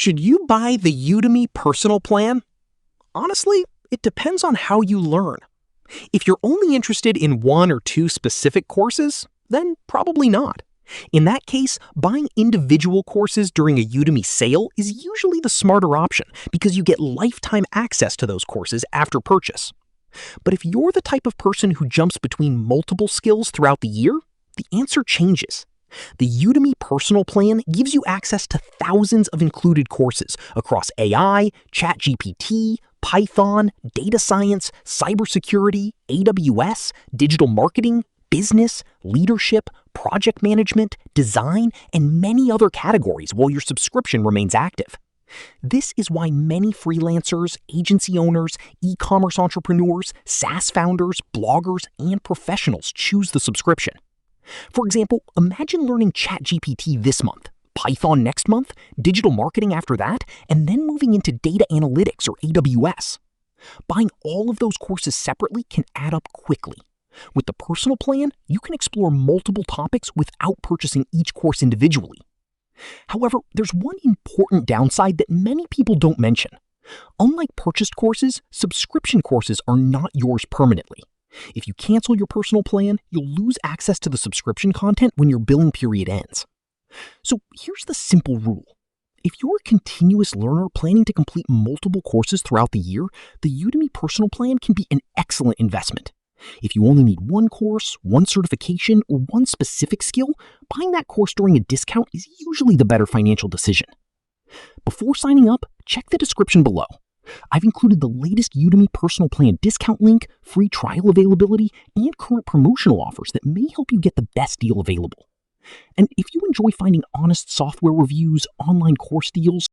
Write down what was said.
Should you buy the Udemy personal plan? Honestly, it depends on how you learn. If you're only interested in one or two specific courses, then probably not. In that case, buying individual courses during a Udemy sale is usually the smarter option because you get lifetime access to those courses after purchase. But if you're the type of person who jumps between multiple skills throughout the year, the answer changes. The Udemy personal plan gives you access to thousands of included courses across AI, ChatGPT, Python, data science, cybersecurity, AWS, digital marketing, business, leadership, project management, design, and many other categories while your subscription remains active. This is why many freelancers, agency owners, e-commerce entrepreneurs, SaaS founders, bloggers, and professionals choose the subscription. For example, imagine learning ChatGPT this month, Python next month, digital marketing after that, and then moving into data analytics or AWS. Buying all of those courses separately can add up quickly. With the personal plan, you can explore multiple topics without purchasing each course individually. However, there's one important downside that many people don't mention. Unlike purchased courses, subscription courses are not yours permanently. If you cancel your personal plan, you'll lose access to the subscription content when your billing period ends. So here's the simple rule. If you're a continuous learner planning to complete multiple courses throughout the year, the Udemy personal plan can be an excellent investment. If you only need one course, one certification, or one specific skill, buying that course during a discount is usually the better financial decision. Before signing up, check the description below. I've included the latest Udemy personal plan discount link, free trial availability, and current promotional offers that may help you get the best deal available. And if you enjoy finding honest software reviews, online course deals,